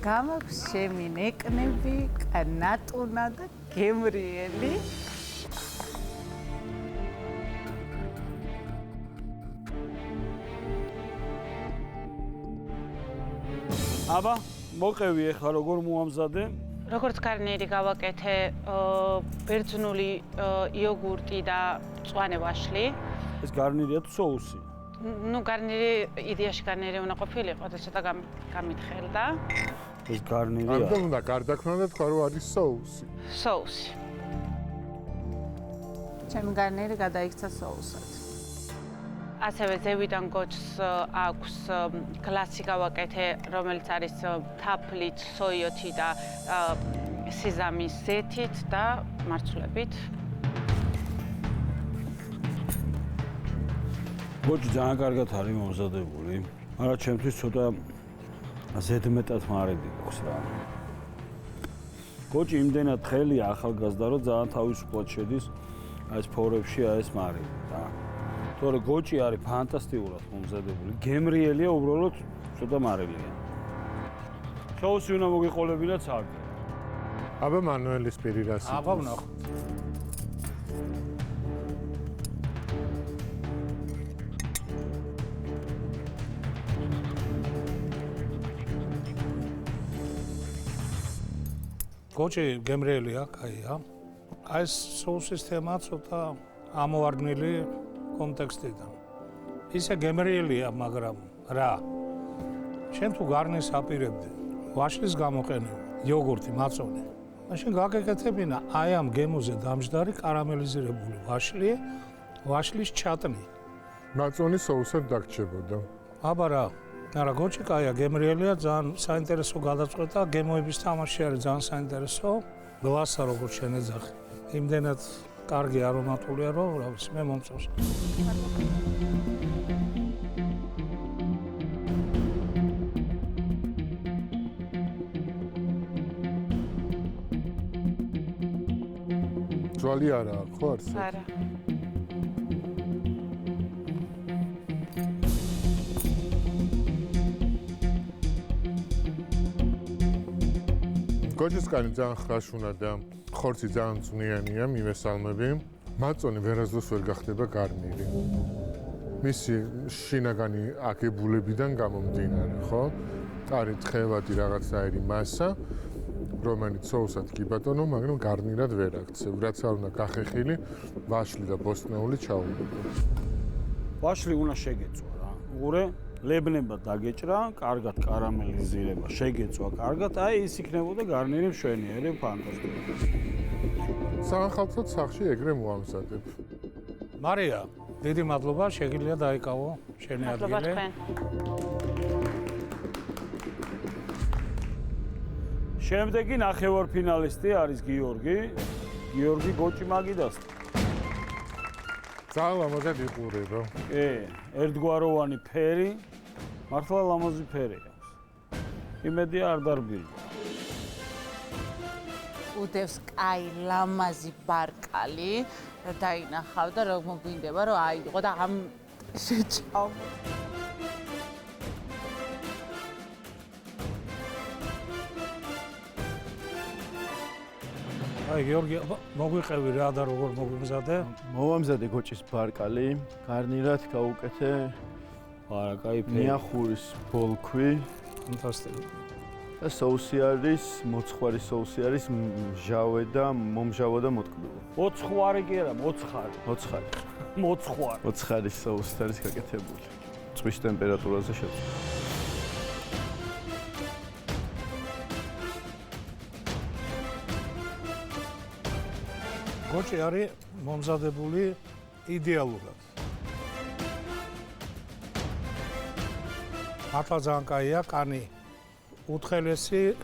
გამაქვს ჩემი ნეკნები, კნატუნა და გემრიელი. აბა, მოყევი ახლა როგორ მოამზადე? როგორც გარნიერი გავაკეთე, ბერძნული იოგურტი და მწვანე ვაშლი. ეს გარნირია თუ соуსი? ნუ გარნიერი იდეაში გარნიერი უნდა ყოფილიყო და ცოტა გამითხელდა. ეს გარნირია. ამიტომ უნდა გარდაქმნა და თქვა რომ არის соуსი. соуსი. ჩემი გარნიერი გადაიქცა соуსად. ასევე ზევიდან გოჩს აქვს გლასი გავაკეთე, რომელიც არის თაფლით, სოიოთი და სიზამის ზეთით და მარცვლებით. გოჩი ძალიან კარგად არის მომზადებული, მაგრამ ჩემთვის ცოტა ზედმეტად მარები აქვს რა. გოჩი იმდენად ხელია ახალგაზრდა, რომ ძალიან თავისუფლად შედის ეს ფორებში, ეს მარები რა. თორე გოჩი არის ფანტასტიკურად მომზადებული. გემრიელია უბრალოდ ცოტა მარელია. соуსი უნდა მოგიყოლებინათ საერთოდ. აბა მანუელის პირი რას იყო? აბა ვნახოთ. გოჩი გემრიელია, კაია. აი ეს соуსის თემა ცოტა ამოვარდნილი კონტექსტიდან. ისე გემრიელია, მაგრამ რა? შენ თუ გარნის აპირებდი, ვაშლის გამოყენება, იოგურტი, მაწონი. მაშინ გაგეკეთებინა აი ამ გემოზე დამჯდარი კარამელიზირებული ვაშლის ჩატნი. მაწონი соусად დაგჭებოდა. აბა რა? არა, გოჩი კაია, გემრიელია, ძალიან საინტერესო გადაწყვეტა, გემოების თამაში არის ძალიან საინტერესო. გლასა როგორ შენეძახი. იმდენად კარგი არომატულია, რომ რა მე მომწონს. ძვალი არა აქვს ხო არც? არა. გოჭისკანი ძალიან ხრაშუნა და ხორცი ძალიან წვნიანია, მივესალმები. მაწონი ვერასდროს ვერ გახდება გარნირი. მისი შინაგანი აგებულებიდან გამომდინარე, ხო? კარი თხევადი რაღაცაერი მასა, რომელიც соусად კი ბატონო, მაგრამ გარნირად ვერ აქცევ. რაც არ უნდა გახეხილი, ვაშლი და ბოსტნეული ჩაულებო. ვაშლი უნდა შეგეწვა რა. უყურე, ლებნება დაგეჭრა, კარგად კარამელიზირება, შეგეწვა კარგად, აი ის იქნებოდა გარნირი მშვენიერი, ფანტასტიკური. საახალწლოდ სახლში ეგრე მოამზადებ. მარია, დიდი მადლობა, შეგიძლია დაიკავო შენი მადლობა ადგილი. თქვენ. შემდეგი ნახევარფინალისტი არის გიორგი. გიორგი გოჭი მაგიდას. ძალიან ლამაზად იყურება. კი, ერთგვაროვანი ფერი, მართლა ლამაზი ფერი აქვს. იმედი არ დარბირდა. უდევს კაი ლამაზი ბარკალი დაინახავ და რომ მოგვინდება რომ აიღო და ამ შეჭავ. აი გიორგი, მოგვიყევი რა და როგორ მოგვიმზადე? მოვამზადე გოჭის ბარკალი, გარნირად გავუკეთე არა, კაი ფერი. ნიახურის ბოლქვი ფანტასტიკური. და соуსი არის, მოცხარი соуსი არის, მჟავე და მომჟავო და მოტკბილი. მოცხარი კი არა, მოცხარი. მოცხარი. მოცხარი. მოცხარი соуსი არის გაკეთებული. წვის ტემპერატურაზე შეწვა. გოჭი არის მომზადებული იდეალურად. მართლა ძალიან კაია, კანი უთხელესი,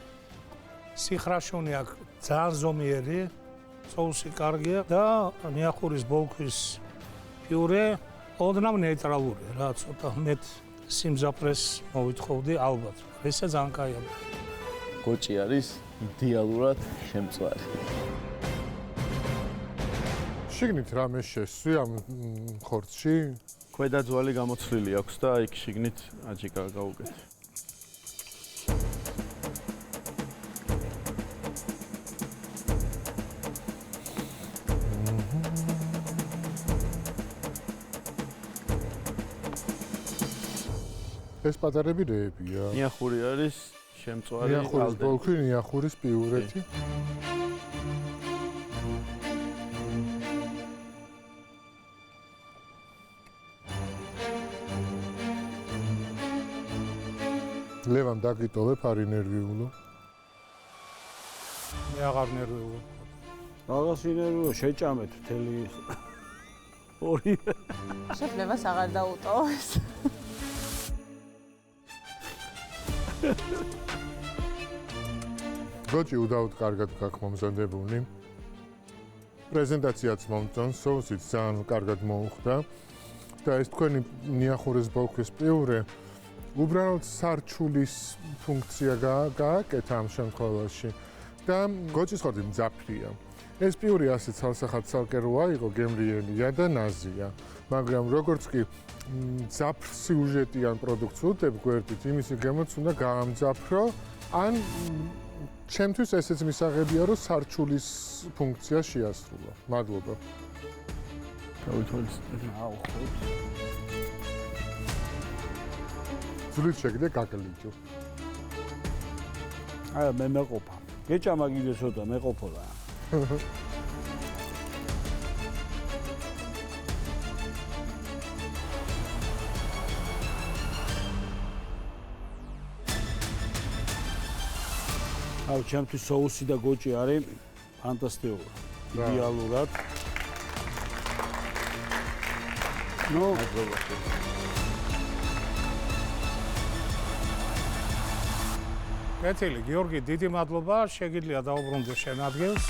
სიხრაშონი აქვს ძალიან ზომიერი, соуსი კარგია და ნიახურის ბოლქვის პიურე ოდნავ ნეიტრალური რა, ცოტა მეტ სიმზაფრეს მოვითხოვდი ალბათ. ესე ძალიან კაია. გოჭი არის იდეალურად შემწვარი. შიგნით რამე შესვი ამ ხორცში? ქვედა ძვალი გამოცვლილი აქვს და იქ შიგნით აჯიკა გავუკეთე. ეს პატარები რეებია. ნიახური არის შემწვარი ნიახურის ბოლქვი, ნიახურის პიურეთი. ლევან დაგიტოვებ არ ინერვიულო. მე აღარ ნერვიულობ. რაღაც ინერვიულო შეჭამეთ მთელი ორი. შეფლებას აღარ დაუტოვეს. გოჭი უდაოდ კარგად გაქვს მომზადებული. პრეზენტაციაც მომწონს, соусიც ძალიან კარგად მოუხდა და ეს თქვენი ნიახურის ბოლქვის პიურე უბრალოდ სარჩულის ფუნქცია გააკეთა ამ შემთხვევაში და გოჭის ხორცი მძაფრია. ეს პიური ასე ცალსახად ცალკე რო აიღო, გემრიელია და ნაზია, მაგრამ როგორც კი მძაფრ სიუჟეტიან პროდუქტს უდებ გვერდით, იმისი გამოც უნდა გაამძაფრო, ან ჩემთვის ესეც მისაღებია, რომ სარჩულის ფუნქცია შეასრულა. მადლობა. აუ ხო. ზურით შეგდე გაგლიჯო. აი მე მეყოფა. გეჭამა კიდე ცოტა მეყოფო რა. აუ ჩემთვის соуსი და გოჭი არის ფანტასტიკური. იდეალურად. ნუ კეთილი, გიორგი, დიდი მადლობა, შეგიძლია დაუბრუნდე შენ ადგილს.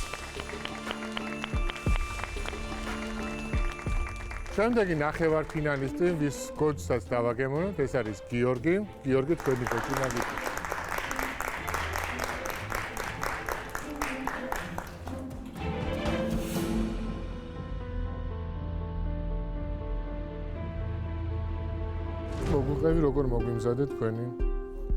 შემდეგი ნახევარფინალისტი, ვის გოჩსაც დავაგემოვნოთ, ეს არის გიორგი. გიორგი, თქვენი გოჩი მაგით. მოგუყევი, როგორ მოგვიმზადეთ თქვენი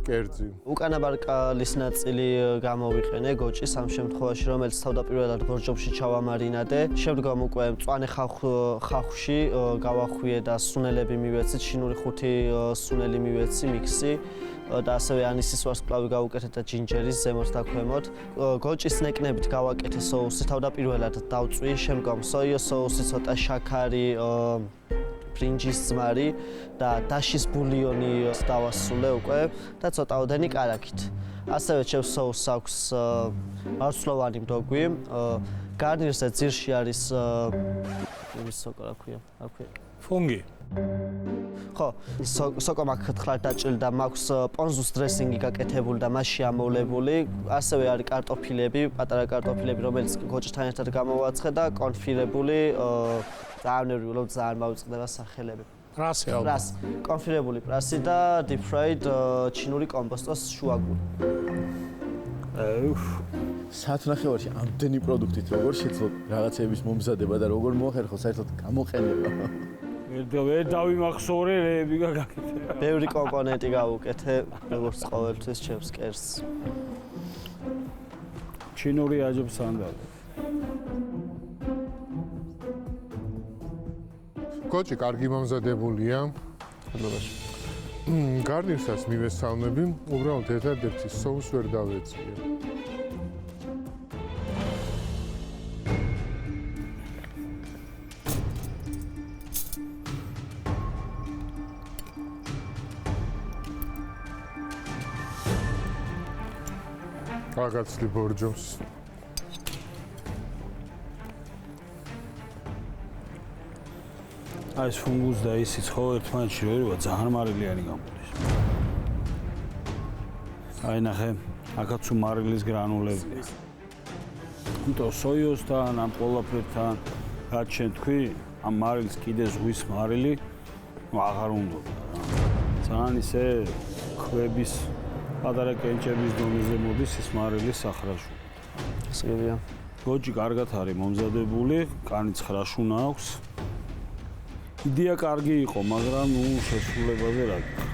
კერძი. უკანა ბარკალის ნაწილი გამოვიყენე გოჭის ამ შემთხვევაში, რომელიც თავდაპირველად ბორჯომში ჩავამარინადე. შემდგომ უკვე მწვანე ხახვში გავახვიე და სუნელები მივეცი, ჩინური 5 სუნელი მივეცი, მიქსი და ასევე ანისის ვარსკვლავი გავუკეთეთ და ჯინჯერის ზემოთ და ქვემოთ. გოჭის ნეკნებით გავაკეთე соуსი, თავდაპირველად დავწვი, შემდგომ სოიო соуსი, ცოტა შაქარი, ბრინჯის ძმარი და დაშის ბულიონი დავასრულე უკვე და ცოტაოდენი კარაქით. ასევე ჩემს соуსს აქვს მარცვლოვანი მდოგვი. გარნირზე ძირში არის იმის სოკო რა ქვია? ფუნგი. ხო, სოკო მაქვს თხლად დაჭრილი და მაქვს პონზუს დრესინგი გაკეთებული და მასში ამოვლებული. ასევე არის კარტოფილები, პატარა კარტოფილები, რომელიც გოჭთან ერთად გამოვაცხე და კონფირებული ძალიან ნერვიულობ, ძალიან მავიწყდება სახელები. პრასი ალბათ. პრასი, კონფირებული პრასი და deep fried ჩინური კომპოსტოს შუაგული. საათნახევარში ამდენი პროდუქტით როგორ შეძლოთ რაღაცების მომზადება და როგორ მოახერხო საერთოდ გამოყენება? ვერ დავიმახსოვრე რეები გაკეთე. ბევრი კომპონენტი გავუკეთე, როგორც ყოველთვის ჩემს კერძს. ჩინური აჯობს სანდალი. გოჭი კარგი მომზადებულია. მადლობაში. გარნირსაც მივესალმები, უბრალოდ ერთადერთი соус ვერ დავეწიე. გაგაცლი ბორჯომს. აი ეს ფუნგუს და ისიც ხო ერთმანეთში როება ძალიან მარილიანი გამოდის. აი ნახე, აქაც მარილის გრანულებია. თუმცა სოიოსთან, ამ ყველაფერთან რაც შენ თქვი, ამ მარილს კიდე ზღვის მარილი აღარ უნდა. ძალიან ისე ხვების პატარა კენჭების დონეზე მოდის ის მარილის სახრაშუ. ისევია. გოჭი კარგად არის მომზადებული, კანი 9 შუნა აქვს. იდეა კარგი იყო, მაგრამ შესრულებაზე რა გიქნა.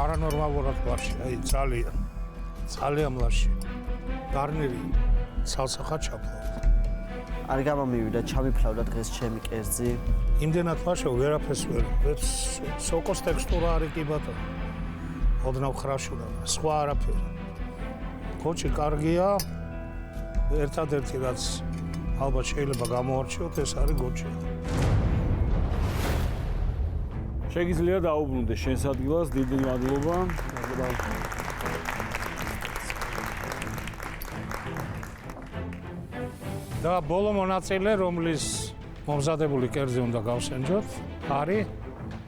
არანორმალურად ლარში, აი ძალიან ლარში. გარნირი ცალსახად ჩაფლავდა. არ გამომივიდა, ჩამიფლავდა დღეს ჩემი კერძი. იმდენად ლაშო ვერაფერს ვერ სოკოს ტექსტურა არის კი ბატონო. ოდნავ ხრაშულა, სხვა არაფერი. გოჭი კარგია. ერთადერთი რაც ალბათ შეიძლება გამოარჩიოთ, ეს არის გოჭი. შეგიძლია დაუბრუნდე შენს ადგილას, დიდი მადლობა. და ბოლო მონაწილე, რომლის მომზადებული კერძი უნდა გავსენჯოთ, არის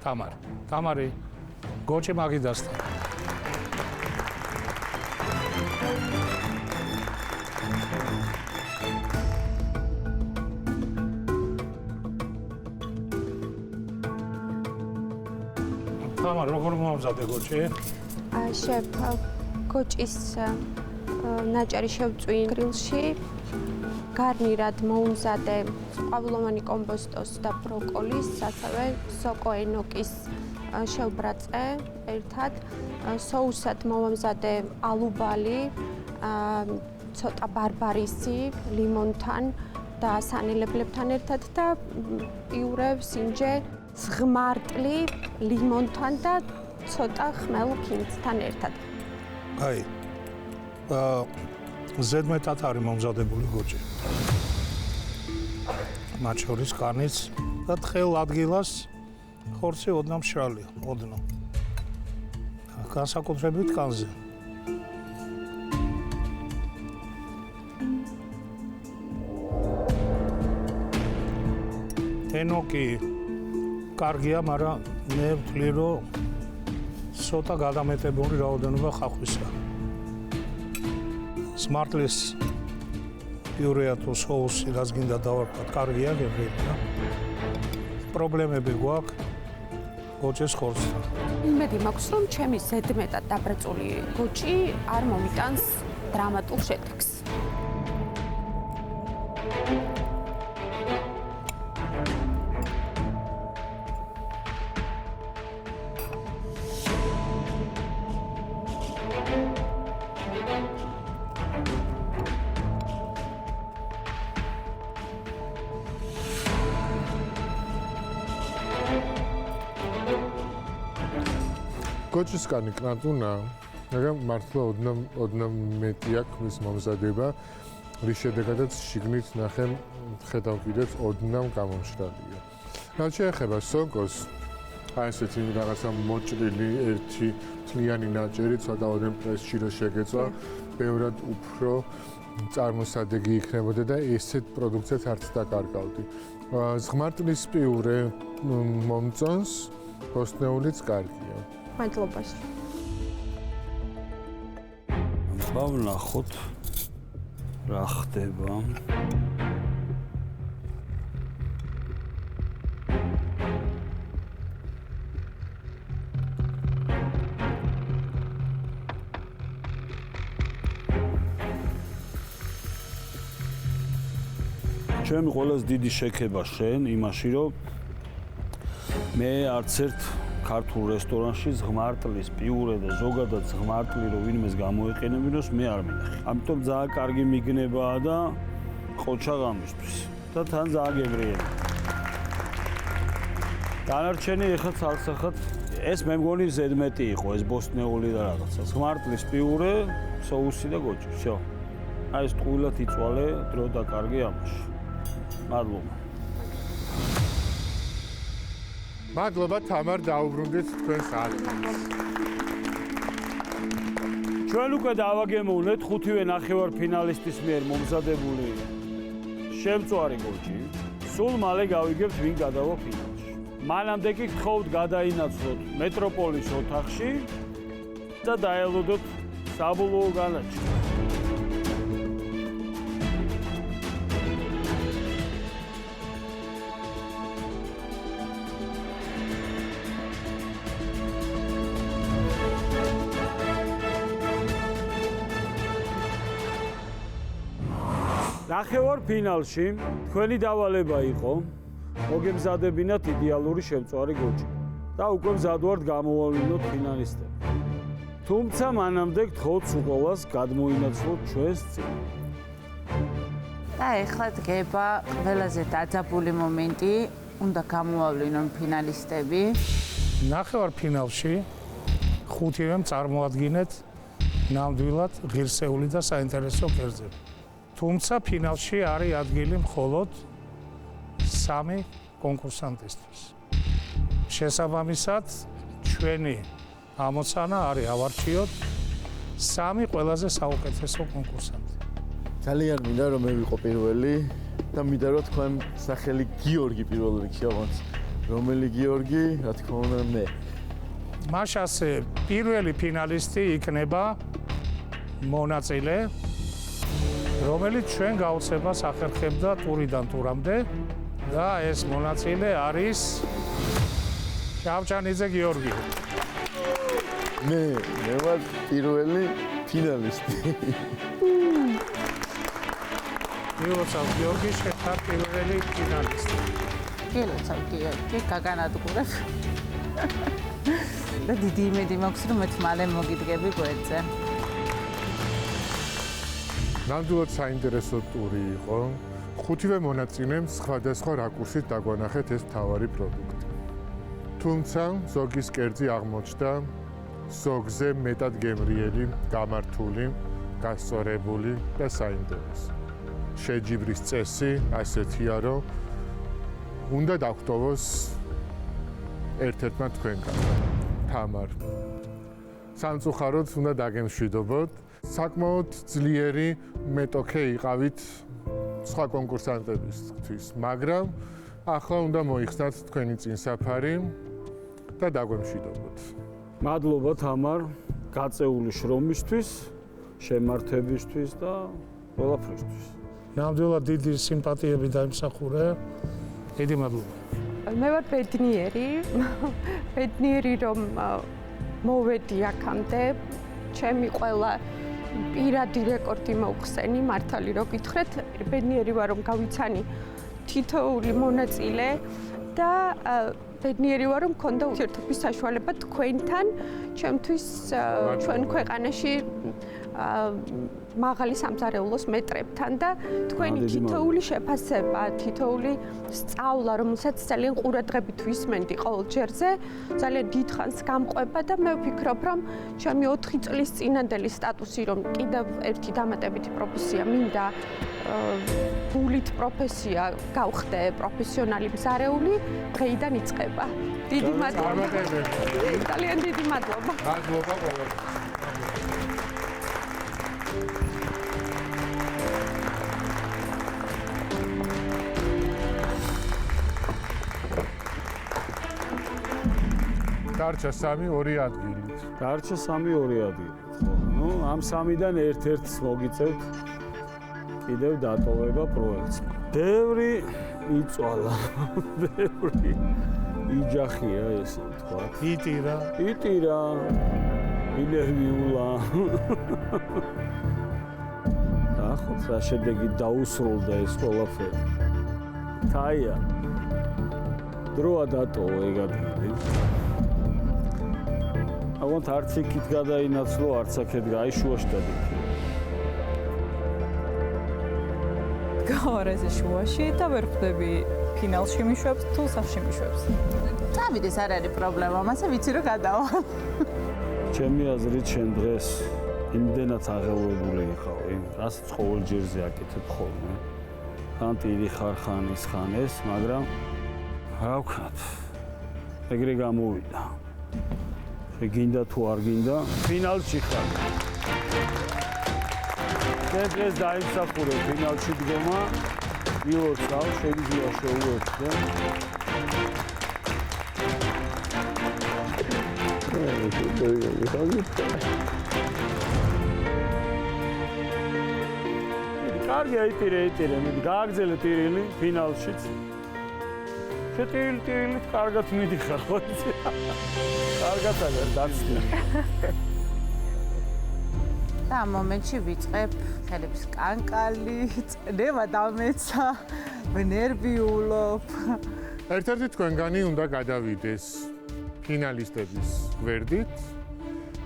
თამარი. თამარი, გოჭი მაგიდასთან. თამარი, როგორ მომზადე გოჭი? შეფ, გოჭის ნაჭერი შევწვი გრილში. გარნირად მოუმზადე ყვავილოვანი კომპოსტოს და ბროკოლის, ასევე სოკო ენოკის შევბრაწე ერთად. соусად მოვამზადე ალუბალი, ცოტა ბარბარისი, ლიმონთან და სანელებლებთან ერთად და პიურე ვსინჯე ზღმარტლი ლიმონთან და ცოტა ხმელ ქინძთან ერთად. აი. ზედმეტად არის მომზადებული გოჭი. მათ შორის კანიც და თხელ ადგილას ხორცი ოდნავ მშრალია, ოდნავ. განსაკუთრებით კანზე. ენოკი კარგია, მაგრამ მე ვთვლი, რომ ცოტა გადამეტებული რაოდენობა ხახვისა. სმარტლის პიურეა თუ соуსი, რაც გინდა დავარქვათ, კარგია, გებრია. პრობლემები გვაქვს გოჭის ხორცთან. იმედი მაქვს, რომ ჩემი ზედმეტად დაბრაწული გოჭი არ მომიტანს დრამატულ შედეგს. გოჭისკანი კრატუნა, მაგრამ მართლა ოდნავ მეტი აქვს მის მომზადება, რის შედეგადაც შიგნით ნახე ხედავ კიდეც ოდნავ გამომშრალია. რაც შეეხება სოკოს, აი ესეთი რაღაცა მოჭრილი ერთი თლიანი ნაჭერი, ცოტა ოდენ პრესში რო შეგეწვა, ბევრად უფრო წარმოსადეგი იქნებოდა და ესეთ პროდუქციას არც დაკარგავდი. ზღმარტლის პიურე მომწონს, ბოსტნეულიც კარგია. მადლობას. ვნახოთ რა ხდება. ჩემი ყველაზე დიდი შექება შენ იმაში, რომ მე არც ერთ ქართულ რესტორანში ზღმარტლის პიურე და ზოგადად ზღმარტლი რო ვინმეს გამოეყენებინოს, მე არ მინახე. ამიტომ ძალიან კარგი მიგნებაა და ყოჩა გამისთვის და თან ძალიან გებრიელი. დანარჩენი ეხლა ცალსახად ეს მე მგონი ზედმეტი იყო, ეს ბოსტნეული და რაღაცა. ზღმარტლის პიურე, соуსი და გოჭი. всё. აი ეს ტყუილად იწვალე, დრო დაკარგე ამაში. მადლობა. მადლობა თამარ, დაუბრუნდით თქვენს ადგილს. ჩვენ უკვე დავაგემოვნეთ ხუთივე ნახევარფინალისტის მიერ მომზადებული შემწვარი გოჭი. სულ მალე გავიგებთ ვინ გადავა ფინალში. მანამდე კი გთხოვთ გადაინაცვლოთ მეტროპოლის ოთახში და დაელოდოთ საბოლოო განაჩენი. ნახევარფინალში თქვენი დავალება იყო მოგემზადებინათ იდეალური შემწვარი გოჭი და უკვე მზად ვართ გამოვავლინოთ ფინალისტები. თუმცა მანამდე გთხოვთ უყოლას გადმოინაცვლოთ ჩვენს წინ. და ეხლა დგება ყველაზე დაძაბული მომენტი, უნდა გამოვავლინონ ფინალისტები. ნახევარფინალში ხუთივემ წარმოადგინეთ ნამდვილად ღირსეული და საინტერესო კერძები. თუმცა ფინალში არის ადგილი მხოლოდ 3 კონკურსანტისთვის. შესაბამისად, ჩვენი ამოცანა არის ავარჩიოთ 3 ყველაზე საუკეთესო კონკურსანტი. ძალიან მინდა რომ მე ვიყო პირველი და მინდა რომ თქვენ სახელი გიორგი პირველ რიგში ავღანთ. რომელი გიორგი? რა თქმა უნდა მე. მაშ ასე პირველი ფინალისტი იქნება მონაწილე, რომელიც ჩვენ გაუცებას ახერხებდა ტურიდან ტურამდე და ეს მონაწილე არის ჩავჭანიძე გიორგი. მე ვარ პირველი ფინალისტი. მილოცავ გიორგი, შეხარ პირველი ფინალისტი. მილოცავ გიორგი, გაგანადგურებ. და დიდი იმედი მაქვს, რომ მეც მალე მოგიდგები გვერდზე. ნამდვილად საინტერესო ტური იყო. ხუთივე მონაწილემ სხვადასხვა რაკურსით დაგვანახეთ ეს მთავარი პროდუქტი. თუმცა ზოგის კერძი აღმოჩნდა ზოგზე მეტად გემრიელი, გამართული, გასწორებული და საინტერესო. შეჯიბრის წესი ასეთია, რომ უნდა დაგვტოვოს ერთ-ერთმა თქვენგან. თამარ. სამწუხაროდ უნდა დაგემშვიდობოთ. საკმაოდ ძლიერი მეტოქე იყავით სხვა კონკურსანტებისთვის, მაგრამ ახლა უნდა მოიხსნათ თქვენი წინსაფარი და დაგვემშვიდობოთ. მადლობა თამარ, გაწეული შრომისთვის, შემართებისთვის და ყველაფრისთვის. ნამდვილად დიდი სიმპათიები დაიმსახურე. დიდი მადლობა. მე ვარ ბედნიერი რომ მოვედი აქამდე. ჩემი ყველა პირადი რეკორდი მოვხსენი, მართალი რო გითხრეთ, ბედნიერი ვარ რომ გავიცანი თითოეული მონაწილე და ბედნიერი ვარ რომ მქონდა ურთიერთობის საშუალება თქვენთან, ჩემთვის ჩვენ ქვეყანაში მაღალი სამზარეულოს მეტრებთან და თქვენი თითოეული შეფასება, თითოეული სწავლა, რომელსაც ძალიან ყურადღებით ვისმენდი ყოველ ჯერზე, ძალიან დიდხანს გამყვება და მე ვფიქრობ, რომ ჩემი 4 წლის წინანდელი სტატუსი, რომ კიდევ ერთი დამატებითი პროფესია მინდა გულით პროფესია გავხდე პროფესიონალი მზარეული, დღეიდან იწყება. დიდი მადლობა. ძალიან დიდი მადლობა. მადლობა ყველას. დარჩა 3-2 ადგილით. დარჩა 3-2 ადგილით. ნუ ამ 3-დან ერთ-ერთს მოგიწევთ კიდევ დატოვება პროექტს. ბევრი იწვალა. ბევრი იჯახია ესე თქვა. იტირა. ინერვიულა. ახოთ რა შედეგი დაუსრულდა ეს ყველაფერი. თაია. დროა დატოვა ეგ ადგილი. აღონთ არც იქით გადაინაცვლო, არც აქეთ გაიშუაშ დადიქი. გავარაზე შუაში და ვერ ხვდები ფინალში მიშვებს თუ სახლში მიშვებს. წავიდეს, არ არის პრობლემა, მასე ვიცი რომ გადავალ. ჩემი აზრით შენ დღეს იმდენად აღელვებული იყავი, რასაც ყოველ ჯერზე აკეთებ ხოლმე. ხან ტირი ხარ, ხან ის ხან ეს, მაგრამ რა ვქნათ, ეგრე გამოვიდა. გინდა თუ არ გინდა, ფინალში ხარ. დღეს დაიმსახურე ფინალში დგომა, მილოცავ, შეიძლება შეუერთდე. კარგია, იტირე, მიდი, გააგზელე ტირილი ფინალშიც. ტირილით კარგად მიდიხარ, ხო იცი? კარგად აღარ დაცდილი. და ამ მომენტში ვიწყებ ხელების კანკალი, წნევა დამეცა, ნერვიულობ. ერთ-ერთი თქვენგანი უნდა გადავიდეს ფინალისტების გვერდით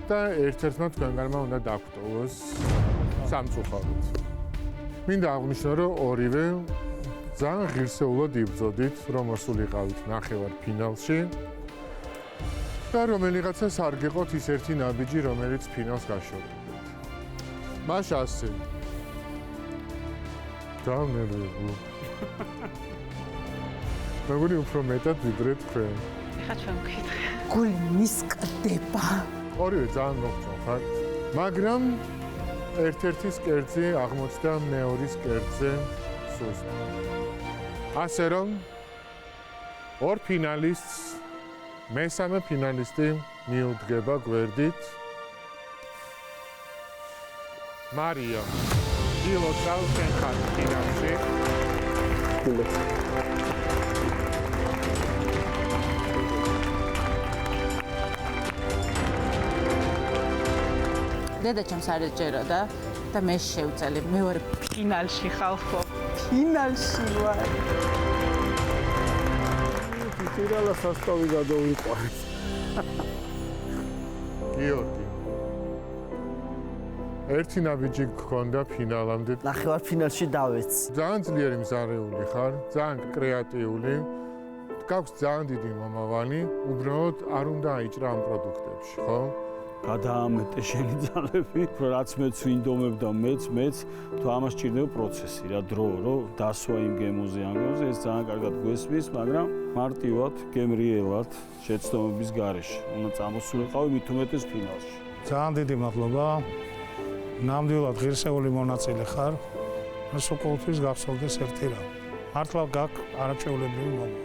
და ერთ-ერთმა თქვენგანმა უნდა დაგვტოვოს სამწუხაროდ. მინდა აღვნიშნო, რომ ორივე ძალიან ღირსეულად იბრძოდით, რომ მოსულიყავით ნახევარფინალში და რომელიღაცას არ გეყოთ ის ერთი ნაბიჯი, რომელიც ფინალს გაშორებთ. მაშა ასე. ძალიან ნერვიულობ. მეგონი უფრო მეტად ვიდრე თქვენ. ხა ჩვენ ვკითხე. გული მისკდება. ორივე ძალიან მოგწონთ, მაგრამ ერთ-ერთის კერძი აღმოჩნდა მეორის კერძზე სუსტ. ასე რომ ორ ფინალისტს მესამე ფინალისტი მიუდგება გვერდით. მარია, დილოცავ შენ ხარ ფინალში. დედაჩემს არ ეჭეროდა და მე შევწელე, მე ვარ ფინალში ხალხო, ფინალში ვარ. ტირალა სასწავი გადავიყვარე. გიორგი. ერთი ნაბიჯი გქონდა ფინალამდე. ნახევარფინალში დავეც. ძალიან ძლიერი მზარეული ხარ, ძალიან კრეატიული. გაქვს ძალიან დიდი მომავალი, უბრალოდ არ უნდა აიჭრა ამ პროდუქტებში, ხო? გადაამეტე შენი ძალები, რაც მეც ვინდომებ და მეც, თუ ამას ჭირდება პროცესი, რა დრო, რომ დასვა იმ გემოზე, ეს ძალიან კარგად გვესმის, მაგრამ მარტივად, გემრიელად, შეცდომების გარეშე. უნდა წამოსულიყავი მით უმეტეს ფინალში. ძალიან დიდი მადლობა. ნამდვილად ღირსეული მონაწილე ხარ. ეს ყოველთვის გახსოვდეს ერთი რამ. მართლა გაქვს არაჩვეულებრივი მომა.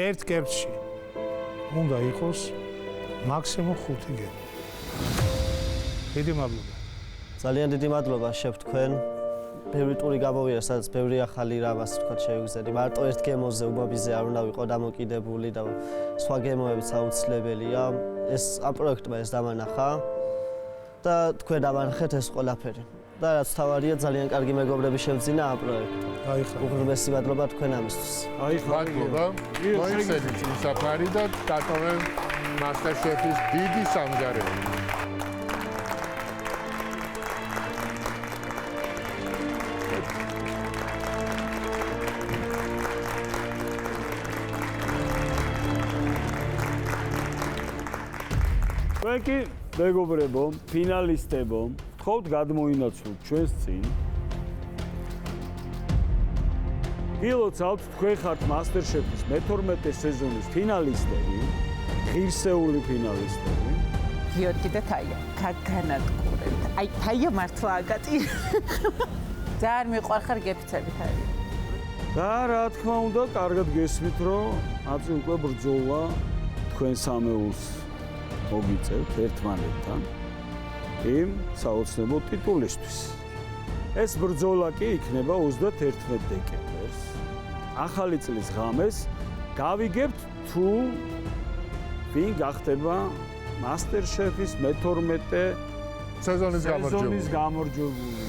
ერთ კერძში უნდა იყოს მაქსიმუმ 5 გემი. დიდი მადლობა. ძალიან დიდი მადლობა შევ თქვენ. ბევრი ტური გამოვიდა, სადაც ბევრი ახალი რამას თქვა შევიგზავნე. მარტო ერთ გემოზე უბაბიზე არ უნდა ვიყო დამოკიდებული და სხვა გემოებიც აუცილებელია. ეს ამ პროექტმა ეს დამანახა და თქვენ დამანახეთ ეს ყველაფერი. და რაც თავარია, ძალიან კარგი მეგობრები შევძინა ამ პროექტთან. უღრმესი მადლობა თქვენ ამისთვის. მადლობა. მოიხსენით მსაფარი და დატოვენ MasterChef-ის დიდი სამზარეულო. თქვენ კი მეგობრებო, ფინალისტებო, გთხოვთ გადმოინაცვლოთ ჩვენს წინ. გილოცავთ, თქვენ ხართ MasterChef-ის მე-12 სეზონის ფინალისტები, ღირსეული ფინალისტები. გიორგი და თაია, გაგანადგურებთ. აი, თაია მართლა აგატი. ძალიან მიყვარხარ გეფიცებით არის. და რა თქმა უნდა, კარგად გესმით, რომ აწი უკვე ბრძოლა თქვენ სამეულს მოგიწევთ ერთმანეთთან იმ საოცნებო ტიტულისთვის. ეს ბრძოლა კი იქნება 31 დეკემბერს. ახალი წლის ღამეს გავიგებთ თუ ვინ გახდება MasterChef-ის მე-12 სეზონის გამარჯვებული.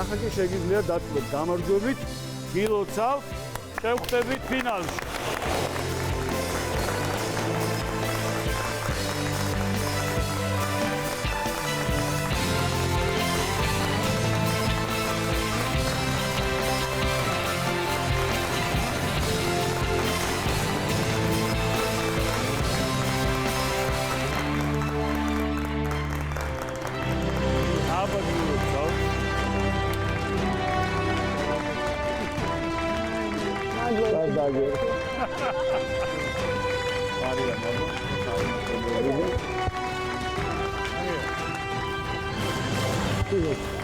ახლა კი შეგიძლიათ დათვლოთ გამარჯვებით, გილოცავთ, შევხვდებით ფინალში. Thank you.